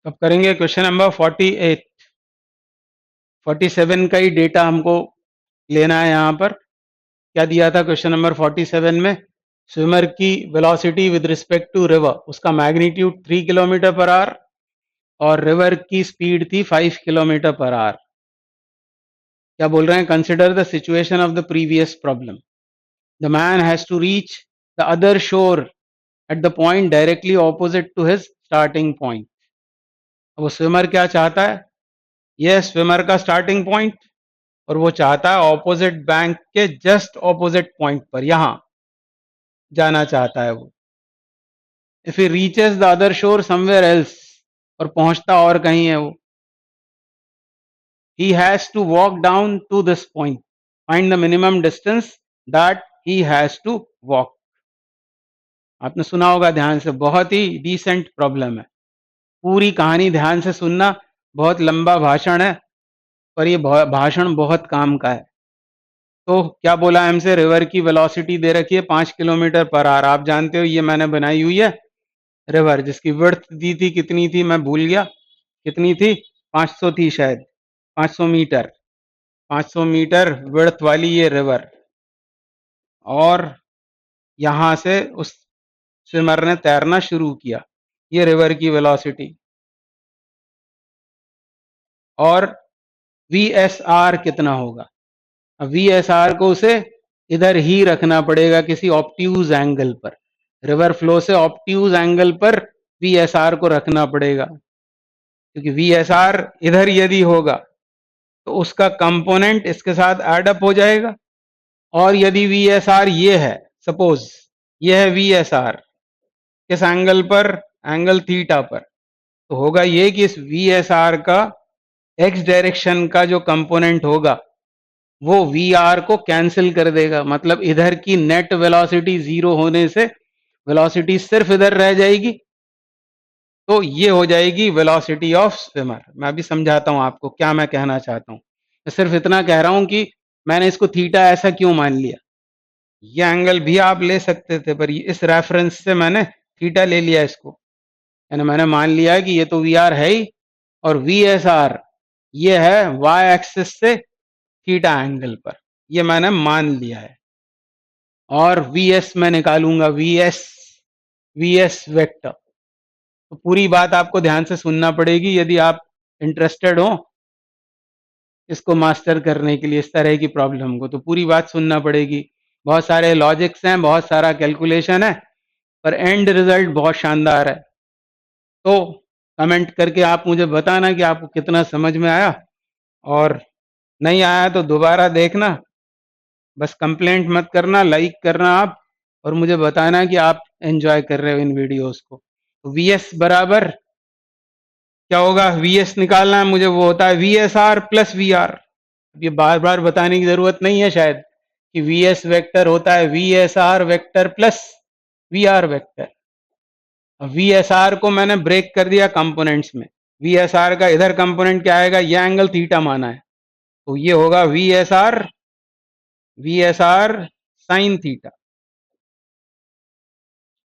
अब करेंगे question number 48। 47 का ही डेटा हमको लेना है। यहाँ पर क्या दिया था क्वेश्चन नंबर 47 में? स्विमर की velocity with respect to river, उसका मैग्नीट्यूड 3 किलोमीटर पर आवर और रिवर की स्पीड थी 5 किलोमीटर पर आवर। क्या बोल रहे हैं? Consider the situation of the previous problem. The man has to reach the other shore at the point directly opposite to his starting point. अब वो swimmer क्या चाहता है? ये स्विमर का स्टार्टिंग पॉइंट और वो चाहता है ऑपोजिट बैंक के जस्ट ऑपोजिट पॉइंट पर यहां जाना चाहता है वो। If he reaches the other शोर समवेयर एल्स, और पहुंचता और कहीं है वो, he has to walk down to this point, find the minimum distance that he has to walk। आपने सुना होगा ध्यान से, बहुत ही डिसेंट प्रॉब्लम है। पूरी कहानी ध्यान से सुनना, बहुत लंबा भाषण है पर ये भाषण बहुत काम का है। तो क्या बोला हमसे? रिवर की वेलोसिटी दे रखी है 5 किलोमीटर पर आवर। आप जानते हो ये मैंने बनाई हुई है रिवर, जिसकी विड्थ दी थी, कितनी थी मैं भूल गया, कितनी थी? 500 थी शायद, 500 मीटर। 500 मीटर विड्थ वाली ये रिवर, और यहां से उस स्विमर ने तैरना शुरू किया। ये रिवर की वेलोसिटी, और VSR कितना होगा? अब VSR को उसे इधर ही रखना पड़ेगा, किसी ऑब्ट्यूज एंगल पर। रिवर फ्लो से ऑब्ट्यूज एंगल पर VSR को रखना पड़ेगा, क्योंकि VSR इधर यदि होगा तो उसका कंपोनेंट इसके साथ एडअप हो जाएगा। और यदि VSR ये है, सपोज ये है VSR, किस एंगल पर? एंगल थीटा पर। तो होगा ये कि इस VSR का एक्स डायरेक्शन का जो कंपोनेंट होगा वो VR को कैंसिल कर देगा। मतलब इधर की नेट वेलोसिटी जीरो होने से वेलोसिटी सिर्फ इधर रह जाएगी, तो ये हो जाएगी वेलोसिटी ऑफ स्विमर। मैं अभी समझाता हूं आपको क्या मैं कहना चाहता हूं। मैं सिर्फ इतना कह रहा हूं कि मैंने इसको थीटा ऐसा क्यों मान लिया। ये एंगल भी आप ले सकते थे, पर इस रेफरेंस से मैंने थीटा ले लिया इसको, यानी मैंने मान लिया कि ये तो VR है ही, और VSR ये है y एक्सिस से थीटा एंगल पर, ये मैंने मान लिया है। और VS मैं निकालूंगा, VS वेक्टर। तो पूरी बात आपको ध्यान से सुनना पड़ेगी यदि आप इंटरेस्टेड हो इसको मास्टर करने के लिए, इस तरह की प्रॉब्लम को। तो पूरी बात सुनना पड़ेगी, बहुत सारे लॉजिक्स हैं, बहुत सारा कैलकुलेशन है, पर एंड रिजल्ट बहुत शानदार है। तो कमेंट करके आप मुझे बताना कि आपको कितना समझ में आया, और नहीं आया तो दोबारा देखना। बस कंप्लेंट मत करना, लाइक करना आप, और मुझे बताना कि आप एंजॉय कर रहे हो इन वीडियोस को। तो VS बराबर क्या होगा? VS निकालना है मुझे, वो होता है VSR प्लस VR। अब ये बार बार बताने की जरूरत नहीं है शायद कि VS वेक्टर होता है VSR vector plus VR vector. VSR को मैंने ब्रेक कर दिया कंपोनेंट्स में। VSR का इधर कंपोनेंट क्या आएगा? ये एंगल थीटा माना है, तो ये होगा VSR साइन थीटा।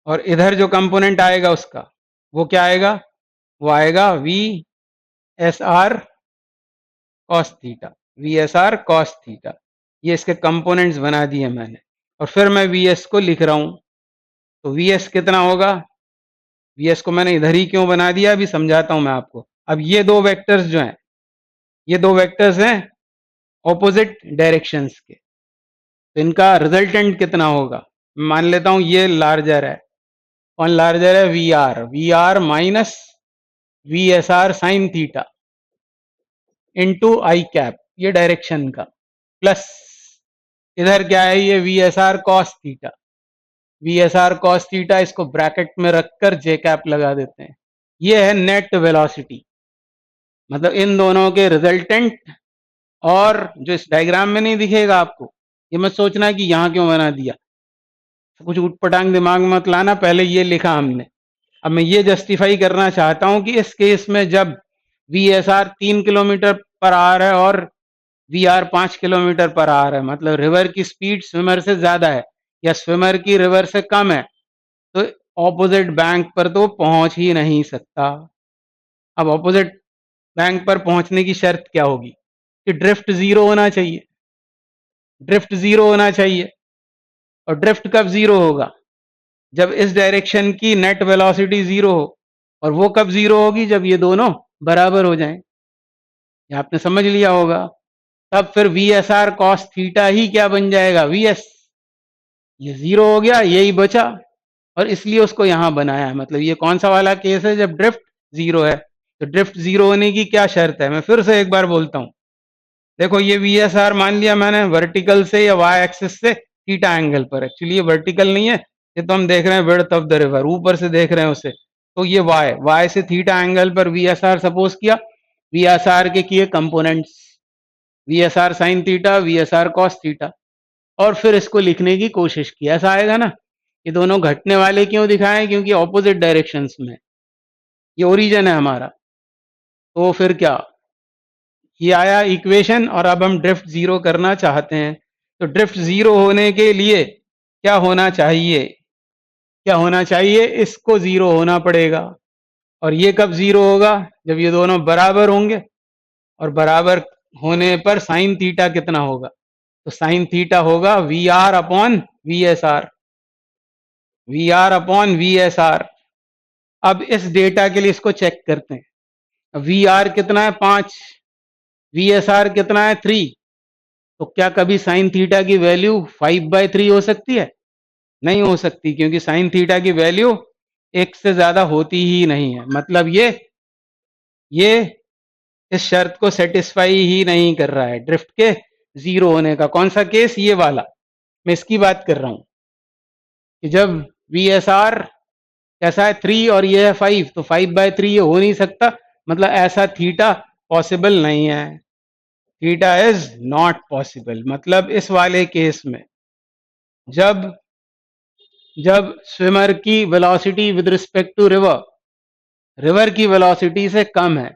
और इधर जो कंपोनेंट आएगा उसका वो क्या आएगा? वो आएगा VSR cos theta, VSR cos theta. ये इसके कंपोनेंट्स बना दिए मैंने, और फिर मैं VS को लिख रहा हूं। तो VS कितना होगा? VS को मैंने इधर ही क्यों बना दिया अभी समझाता हूं मैं आपको। अब ये दो वेक्टर्स जो हैं, ये दो वेक्टर्स हैं ऑपोजिट डायरेक्शंस के, तो इनका रिजल्टेंट कितना होगा? मान लेता हूं ये लार्जर है। कौन लार्जर है? VR minus VSR sine theta into I cap, ये डायरेक्शन का, प्लस इधर क्या है? ये VSR cos theta. VSR cos theta, इसको ब्रैकेट में रखकर जे कैप लगा देते हैं। ये है नेट वेलोसिटी, मतलब इन दोनों के रिजल्टेंट। और जो इस डायग्राम में नहीं दिखेगा आपको, ये मत सोचना कि यहां क्यों बना दिया, कुछ उटपटांग दिमाग में मत लाना, पहले ये लिखा हमने। अब मैं ये जस्टिफाई करना चाहता हूं कि इस केस में जब VSR 3 किलोमीटर पर आवर है और VR 5 किलोमीटर पर आवर है, मतलब रिवर की स्पीड स्विमर से ज्यादा है या स्विमर की रिवर से कम है, तो ऑपोजिट बैंक पर तो पहुंच ही नहीं सकता। अब ऑपोजिट बैंक पर पहुंचने की शर्त क्या होगी कि ड्रिफ्ट जीरो होना चाहिए, ड्रिफ्ट जीरो होना चाहिए। और ड्रिफ्ट कब जीरो होगा? जब इस डायरेक्शन की नेट वेलोसिटी जीरो हो। और वो कब जीरो होगी? जब ये दोनों बराबर हो जाएं। ये आपने समझ लिया होगा। तब फिर V S R cos theta ही क्या बन जाएगा? V S. ये जीरो हो गया, यही बचा, और इसलिए उसको यहां बनाया है। मतलब ये कौन सा वाला केस है? जब ड्रिफ्ट जीरो है। तो ड्रिफ्ट जीरो होने की क्या शर्त है? मैं फिर से एक बार बोलता हूं। देखो, ये वी एस आर मान लिया मैंने वर्टिकल से या वाई एक्सिस से थीटा एंगल पर। एक्चुअली ये वर्टिकल नहीं है, ये तो हम देख रहे हैं विड्थ ऑफ द रिवर, ऊपर से देख रहे हैं उसे। तो ये वाई से थीटा एंगल पर वी एस आर सपोज किया। वी एस आर के किए components, V S r sine theta, V S R cos theta, और फिर इसको लिखने की कोशिश की। ऐसा आएगा ना? ये दोनों घटने वाले क्यों दिखाएं? क्योंकि ऑपोजिट डायरेक्शंस में, ये ओरिजिन है हमारा। तो फिर क्या, ये आया इक्वेशन। और अब हम ड्रिफ्ट जीरो करना चाहते हैं। तो ड्रिफ्ट जीरो होने के लिए क्या होना चाहिए? क्या होना चाहिए? इसको जीरो होना पड़ेगा। और ये कब जीरो होगा? जब ये दोनों बराबर होंगे। और बराबर होने पर साइन थीटा कितना होगा? तो साइन थीटा होगा v are upon V S r, v are upon V S r. अब इस डेटा के लिए इसको चेक करते हैं। वी आर कितना है? 5। वी एस आर कितना है? 3। तो क्या कभी साइन थीटा की वैल्यू 5/3 हो सकती है? नहीं हो सकती, क्योंकि साइन थीटा की वैल्यू एक से ज्यादा होती ही नहीं है। मतलब ये इस शर्त को सेटिस्फाई ही नहीं कर रहा है, ड्रिफ्ट के जीरो होने का। कौन सा केस? ये वाला मैं इसकी बात कर रहा हूं कि जब वी एस आर कैसा है? 3 और ये है 5, तो 5/3 ये हो नहीं सकता। मतलब ऐसा थीटा पॉसिबल नहीं है, थीटा इज नॉट पॉसिबल। मतलब इस वाले केस में जब जब स्विमर की velocity with respect to river, river की वेलोसिटी से कम है,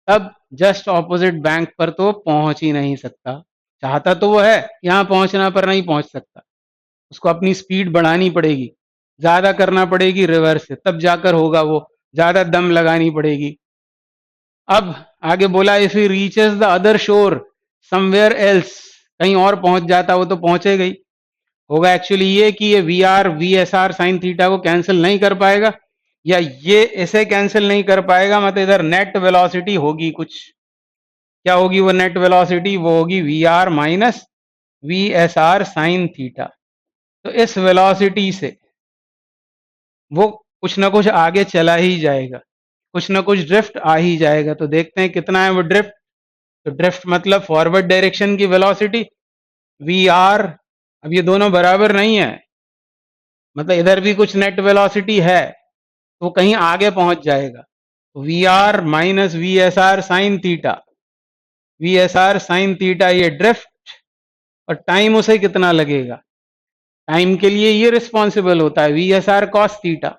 तब जस्ट ऑपोजिट बैंक पर तो पहुंच ही नहीं सकता। चाहता तो वो है यहां पहुंचना, पर नहीं पहुंच सकता। उसको अपनी स्पीड बढ़ानी पड़ेगी, ज्यादा करना पड़ेगी रिवर से, तब जाकर होगा वो, ज्यादा दम लगानी पड़ेगी। अब आगे बोला, if he reaches the other शोर समवेयर एल्स, कहीं और पहुंच जाता, वो तो पहुंचेगा ही। होगा एक्चुअली ये कि ये v r v S r sine theta को कैंसिल नहीं कर पाएगा, या ये इसे कैंसिल नहीं कर पाएगा। मतलब इधर नेट वेलोसिटी होगी कुछ। क्या होगी वो नेट वेलोसिटी? वो होगी v r minus v S r sine theta. तो इस वेलोसिटी से वो कुछ ना कुछ आगे चला ही जाएगा, कुछ ना कुछ ड्रिफ्ट आ ही जाएगा। तो देखते हैं कितना है वो ड्रिफ्ट। तो ड्रिफ्ट मतलब फॉरवर्ड डायरेक्शन की वेलोसिटी वी आर। अब ये दोनों बराबर नहीं है, मतलब इधर भी कुछ नेट वेलोसिटी है, तो कहीं आगे पहुंच जाएगा। V r minus v S r sine theta, V S r sine theta ये ड्रिफ्ट। और टाइम उसे कितना लगेगा? टाइम के लिए ये रिस्पॉन्सिबल होता है V S R cos theta.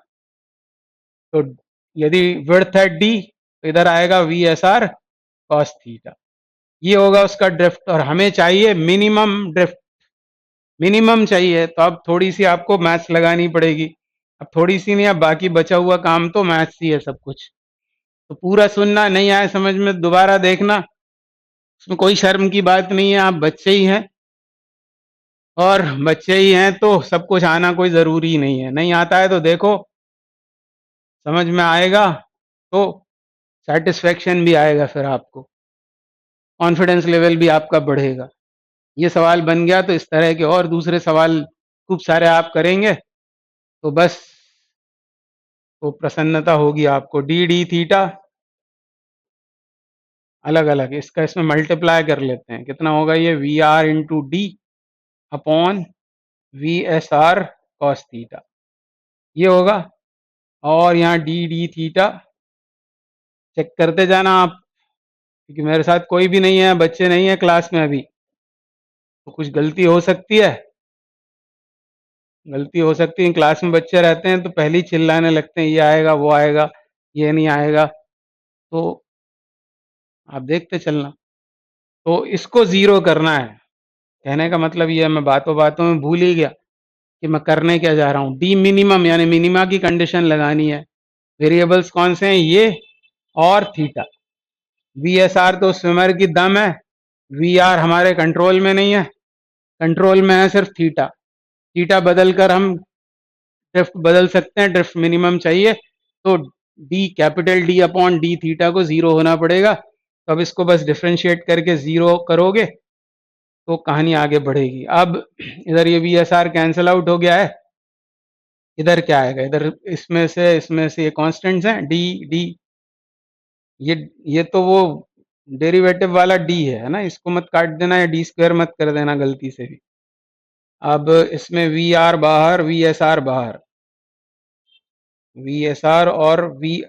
तो यदि विड्थ है डी, तो इधर आएगा V S R cos theta. ये होगा उसका ड्रिफ्ट। और हमें चाहिए मिनिमम ड्रिफ्ट, मिनिमम चाहिए। तो अब थोड़ी सी आपको मैथ्स लगानी पड़ेगी। अब थोड़ी सी नहीं, अब बाकी बचा हुआ काम तो मैथ्स ही है सब कुछ। तो पूरा सुनना, नहीं आए समझ में दोबारा देखना, उसमें कोई शर्म की बात नहीं है। आप बच्चे ही हैं, और बच्चे ही हैं तो सब कुछ आना कोई जरूरी नहीं है। नहीं आता है तो देखो, समझ में आएगा तो सेटिस्फेक्शन भी आएगा, फिर आपको कॉन्फिडेंस लेवल भी आपका बढ़ेगा। ये सवाल बन गया तो इस तरह के और दूसरे सवाल खूब सारे आप करेंगे तो बस तो प्रसन्नता होगी आपको। डी डी थीटा अलग अलग, इसका इसमें मल्टीप्लाई कर लेते हैं। कितना होगा ये? V r into d upon V S R cos theta, ये होगा। और यहाँ डी डी थीटा चेक करते जाना आप, क्योंकि मेरे साथ कोई भी नहीं है, बच्चे नहीं है क्लास में अभी, तो कुछ गलती हो सकती है। गलती हो सकती है, क्लास में बच्चे रहते हैं तो पहले ही चिल्लाने लगते हैं, ये आएगा वो आएगा, ये नहीं आएगा। तो आप देखते चलना। तो इसको जीरो करना है। कहने का मतलब ये है, मैं बातों बातों में भूल ही गया कि मैं करने क्या जा रहा हूँ। डी मिनिमम यानी मिनिमा की कंडीशन लगानी है। वेरिएबल्स कौन से हैं? ये और थीटा। वी एस आर तो स्विमर की दम है, वी आर हमारे कंट्रोल में नहीं है, कंट्रोल में है सिर्फ थीटा। थीटा बदल कर हम ड्रिफ्ट बदल सकते हैं, ड्रिफ्ट मिनिमम चाहिए तो D capital D upon D theta को जीरो होना पड़ेगा। तो अब इसको बस डिफ्रेंशिएट करके जीरो करोगे तो कहानी आगे बढ़ेगी। अब इधर ये V S R cancel out हो गया है, इधर क्या आएगा, इधर इसमें से ये कांस्टेंट्स हैं डी डी, ये तो वो डेरिवेटिव वाला डी है ना, इसको मत काट देना या डी स्क्वायर मत कर देना गलती से भी। अब इसमें वी आर बाहर, वी एस आर बाहर, वी एस आर और वी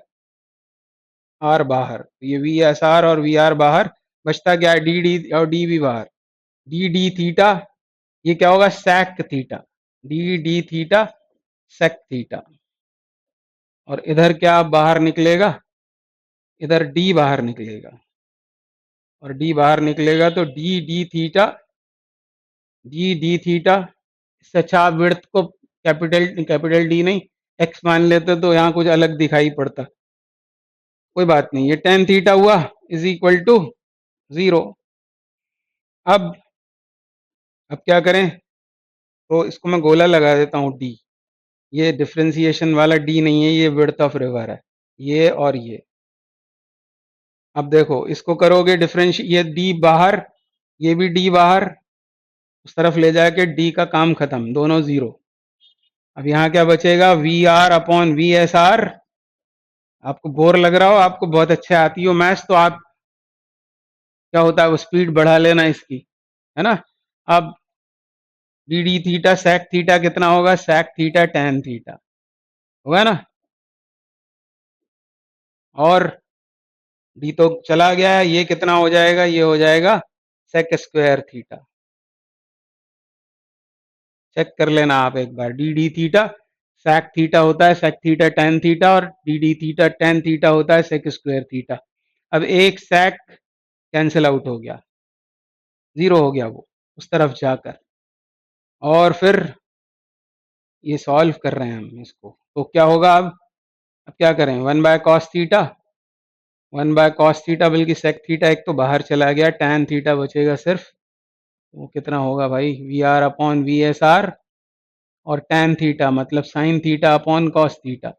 आर बाहर, ये वी एस आर और वी आर बाहर, बचता क्या है डी डी और डी भी बाहर, डी डी थीटा, ये क्या होगा sec theta, d d theta sec theta. और इधर क्या बाहर निकलेगा, इधर डी बाहर निकलेगा, और डी बाहर निकलेगा तो D d theta, d d theta. इससे अच्छा आप विड्थ को कैपिटल डी नहीं एक्स मान लेते तो यहाँ कुछ अलग दिखाई पड़ता, कोई बात नहीं, ये टेन थीटा हुआ इज इक्वल टू जीरो। अब क्या करें, तो इसको मैं गोला लगा देता हूँ डी, ये डिफ्रेंसिएशन वाला डी नहीं है, ये विड्थ ऑफ रिवर है, ये और ये। अब देखो इसको करोगे डिफरेंशिएट, ये डी बाहर, ये भी डी बाहर, उस तरफ ले जाके डी का काम खत्म, दोनों जीरो। अब यहाँ क्या बचेगा, v are upon V S r. आपको बोर लग रहा हो, आपको बहुत अच्छे आती हो मैथ्स, तो आप क्या होता है वो स्पीड बढ़ा लेना इसकी, है ना। अब d d theta sec theta कितना होगा, सेक थीटा टेन थीटा होगा ना, और डी तो चला गया है, ये कितना हो जाएगा, ये हो जाएगा सेक स्क्वायर थीटा। चेक कर लेना आप एक बार, d d theta sec theta होता है, सेक थीटा टेन थीटा, और d d theta tan theta होता है सेक स्क्वायर थीटा। अब एक सेक कैंसिल आउट हो गया, जीरो हो गया वो उस तरफ जाकर, और फिर ये सॉल्व कर रहे हैं हम इसको, तो क्या होगा अब क्या करें, one by cos theta, one by cos theta, बल्कि सेक थीटा एक तो बाहर चला गया, टैन थीटा बचेगा सिर्फ, वो कितना होगा भाई, V are upon V S R, और टैन थीटा मतलब sine theta upon cos theta,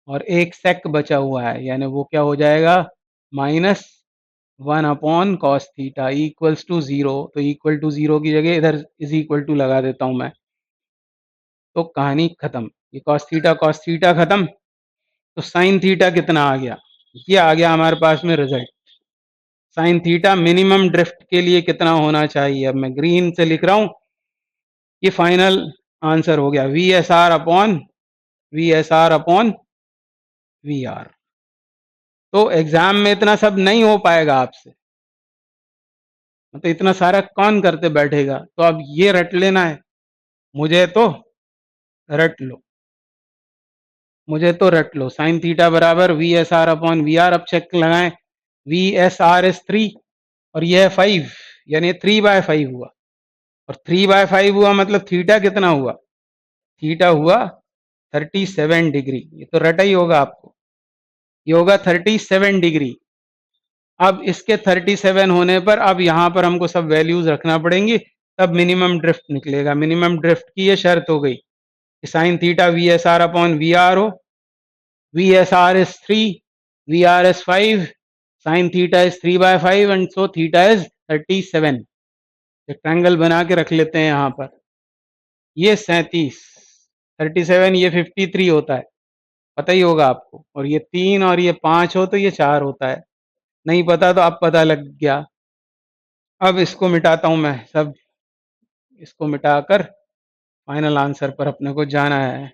और एक सेक बचा हुआ है, यानी वो क्या हो जाएगा, minus one upon cos theta equals to zero. तो इक्वल टू जीरो की जगह इधर इज इक्वल टू लगा देता हूं मैं, तो कहानी खत्म, ये कॉस थीटा खत्म। तो साइन थीटा कितना आ गया, ये आ गया हमारे पास में result, sine theta minimum drift के लिए कितना होना चाहिए। अब मैं ग्रीन से लिख रहा हूं, ये फाइनल आंसर हो गया V S R upon V S R upon V R. तो एग्जाम में इतना सब नहीं हो पाएगा आपसे, मतलब इतना सारा कौन करते बैठेगा, तो अब ये रट लेना है, मुझे तो रट लो, मुझे तो रट लो, साइन थीटा बराबर V S R upon V R. अब चेक लगाएं, वी एस आर इज 3 और यह है 5, यानी 3/5 हुआ, और 3/5 हुआ मतलब थीटा कितना हुआ, थीटा हुआ 37 डिग्री, ये तो रटा ही होगा आपको, ये होगा 37 डिग्री। अब इसके 37 होने पर अब यहाँ पर हमको सब वैल्यूज रखना पड़ेंगी, तब मिनिमम ड्रिफ्ट निकलेगा। मिनिमम ड्रिफ्ट की ये शर्त हो गई कि sine theta V S R upon V R हो, V S R is 3, V R is 5, sine theta is 3/5 and so theta is 37। एक ट्रायंगल बना के रख लेते हैं यहाँ पर, ये 37, 37, ये 53 होता है, पता ही होगा आपको, और ये 3 और ये 5 हो तो ये 4 होता है, नहीं पता तो अब पता लग गया। अब इसको मिटाता हूं मैं सब, इसको मिटाकर फाइनल आंसर पर अपने को जाना है,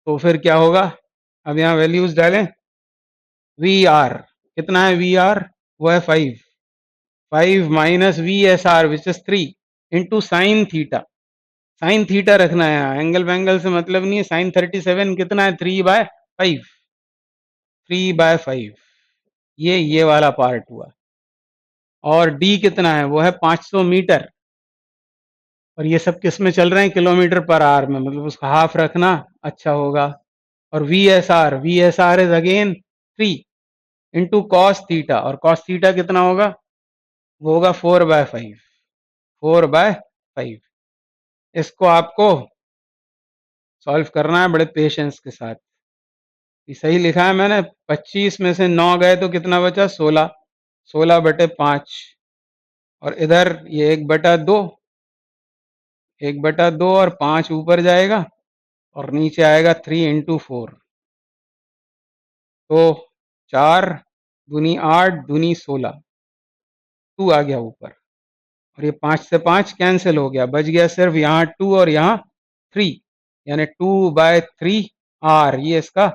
तो फिर क्या होगा, अब यहाँ वैल्यूज डालें, वी आर कितना है, वी आर वो है 5, 5 minus v S R which is 3 into sine theta, sine theta रखना है, एंगल वैंगल से मतलब नहीं है, साइन 37 कितना है, 3/5, 3/5, ये वाला पार्ट हुआ, और डी कितना है, वो है 500 मीटर, और ये सब किस में चल रहे हैं, किलोमीटर पर आवर में, मतलब उसका हाफ रखना अच्छा होगा, और V S R is again 3 into cos theta, और कॉस थीटा कितना होगा, वो होगा 4/5, 4/5। इसको आपको सॉल्व करना है बड़े पेशेंस के साथ। ये सही लिखा है मैंने, 25 में से 9 गए तो कितना बचा, 16, 16/5, और इधर ये 1/2, 1/2 और 5 ऊपर जाएगा और नीचे आएगा 3 इंटू 4, तो 4 दूनी 8 दूनी 16, 2 आ गया ऊपर, और ये 5 से 5 कैंसिल हो गया, बच गया सिर्फ यहाँ 2 और यहाँ 3, यानी 2/3 आर, ये इसका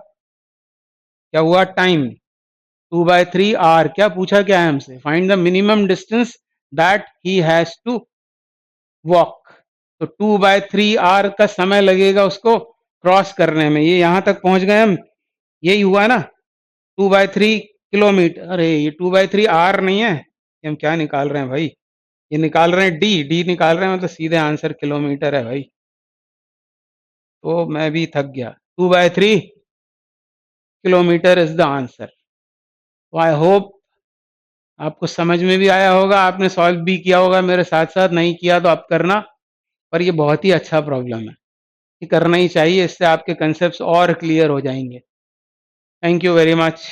क्या हुआ टाइम, 2/3 आर। क्या पूछा क्या है हमसे, find the minimum distance that he has to walk, तो 2/3 आर का समय लगेगा उसको क्रॉस करने में, ये यहां तक पहुंच गए हम, यही हुआ ना 2/3 किलोमीटर। अरे ये 2/3 आर नहीं है, ये हम क्या निकाल रहे हैं भाई, ये निकाल रहे हैं डी, डी निकाल रहे हैं, मतलब सीधे आंसर किलोमीटर है भाई, तो मैं भी थक गया, 2/3 किलोमीटर इज द आंसर। तो आई होप आपको समझ में भी आया होगा, आपने सॉल्व भी किया होगा मेरे साथ साथ, नहीं किया तो आप करना, पर ये बहुत ही अच्छा प्रॉब्लम है, ये करना ही चाहिए, इससे आपके कंसेप्ट्स और क्लियर हो जाएंगे। Thank you very much.